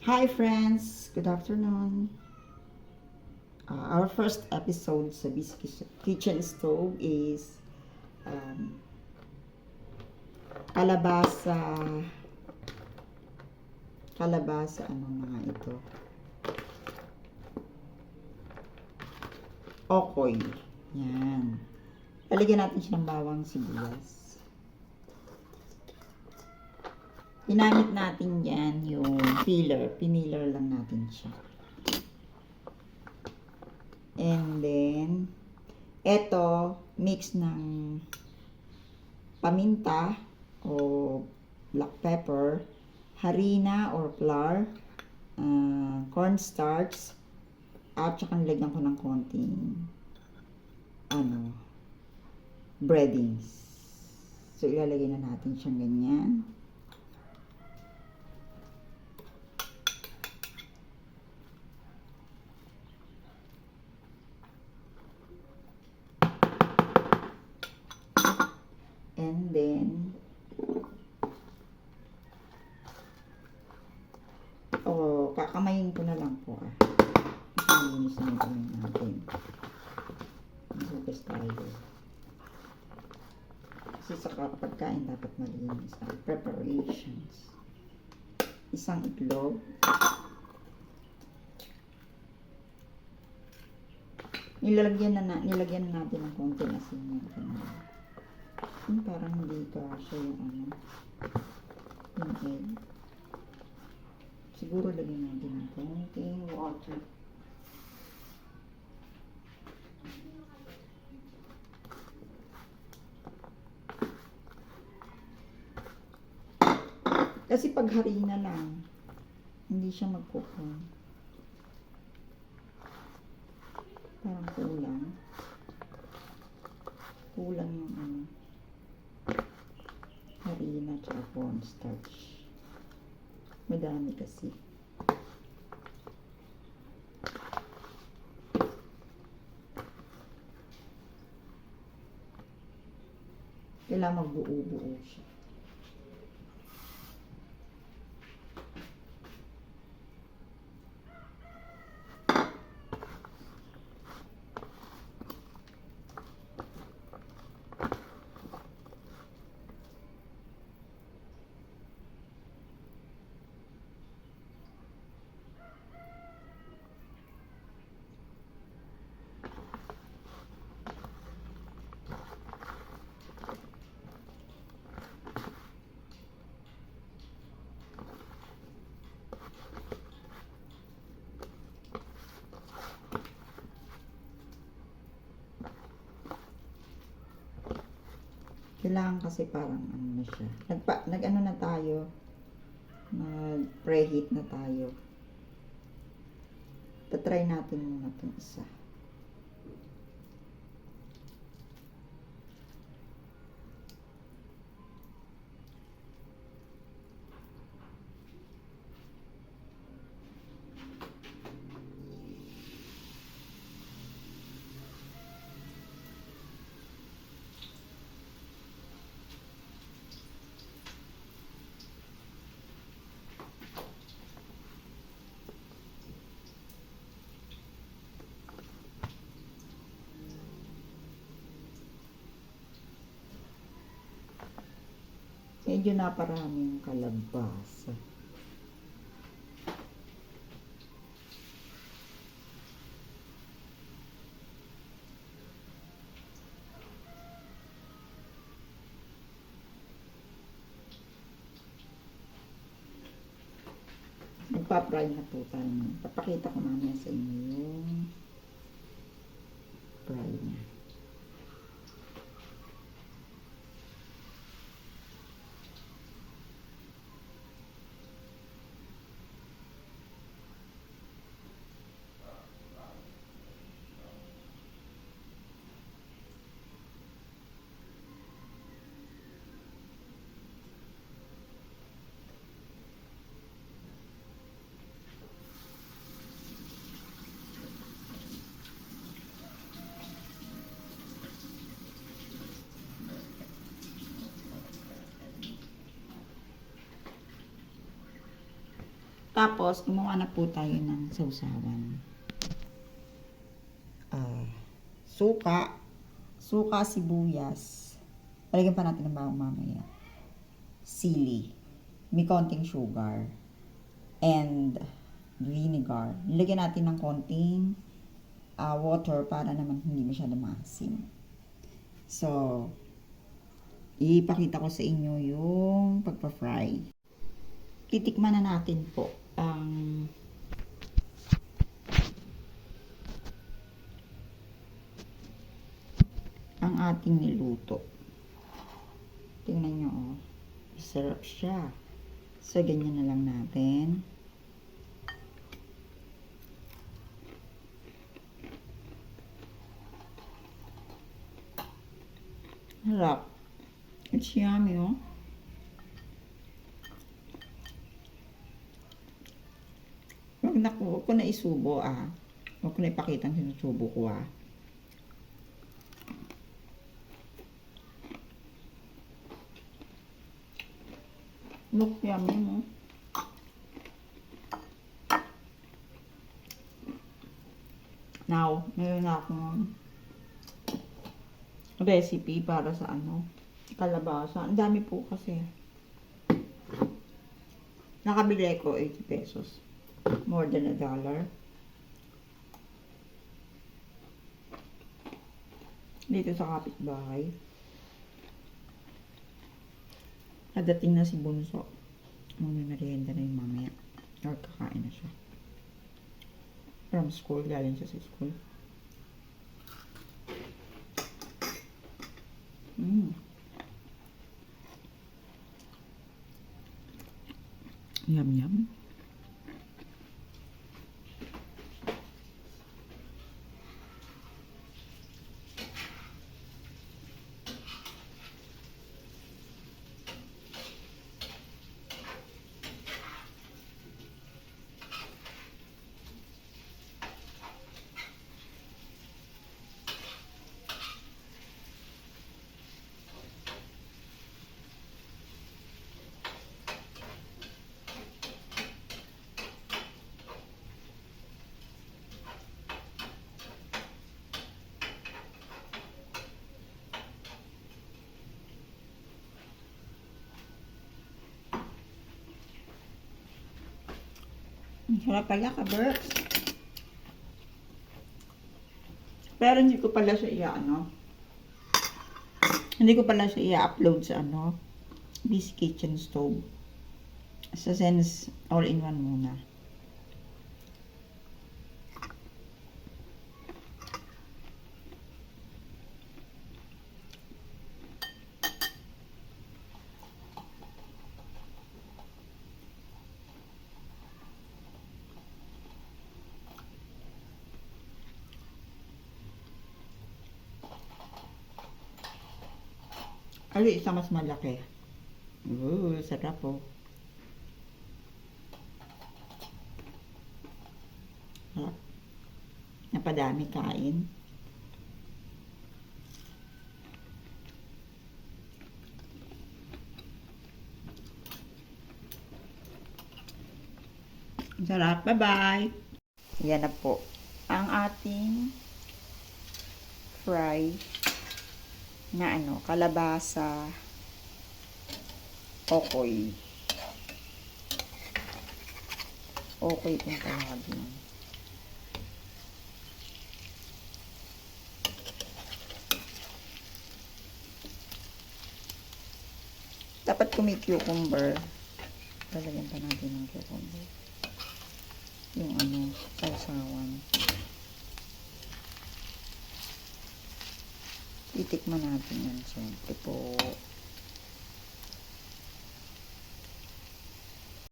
Hi friends! Good afternoon. Our first episode sa Busy Kitchen Stove is um, kalabasa, ano mga ito? Okoy. Yan. Lalagyan natin siya ng bawang sibuyas. Ginamit natin yan yung peeler. Piniler lang natin siya. And then, eto, mix ng paminta o black pepper, harina or flour, cornstarch, at saka nilagyan ko ng konting breadings. So, ilalagay na natin siyang ganyan. And then, kakamayin ko na lang po. Malinis na yung gawin natin. Magugas tayo. Kasi sa pagkain dapat malinis ang preparations. Isang itlog. Nilagyan na natin ng konting asin yung parang hindi kasya yung egg. Siguro lagyan natin ng konting water. Kasi pag harina lang, hindi siya magkukon. Parang kulang. Kulang yung harina at cornstarch. Madami kasi. Kailangan magbuo-buo siya. Kailangan kasi parang na siya. Nag-ano na tayo. Nag-preheat na tayo. Tatry natin muna itong isa. Medyo naparami yung kalabasa. Magpa-fry na po tayo. Papakita ko mamaya sa inyo yung fry niya. Tapos, gumawa na po tayo ng sausawan. Suka, sibuyas. Palagyan pa natin ng bawang mamaya. Sili. May konting sugar. And vinegar. Nilagyan natin ng konting water para naman hindi masyado maasim. So, ipakita ko sa inyo yung pagpa-fry. Titikman na natin po ang ating niluto. Tingnan nyo, oh. Sarap siya. So, ganyan na lang natin. Harap. It's yummy, oh. Huwag ko na isubo, Huwag ko na ipakita ang sinusubo ko, Look yummy, mo. Now, meron na akong recipe para sa kalabasa. Ang dami po kasi. Nakabili ko 80 pesos. More than $1. Dito sa kapitbahay. Kadating na si Bunso. Merienda na yung mamaya. Or kakain na siya. From school. Galing siya sa school. Yum yum. Ang sarap pala, ka-Berks. Pero hindi ko pala siya hindi ko pala siya i-upload sa Busy Kitchen Stove. Sa Sense All-in-One muna. Isa mas malaki. Sarap po. Napadami kain. Sarap. Bye-bye. Yan na po. Ang ating fry na kalabasa, okoy. Okay itong tawagin. Dapat kung may cucumber, lalagyan pa natin ng cucumber. Yung sausawan. Titikman natin yan, siyempre po.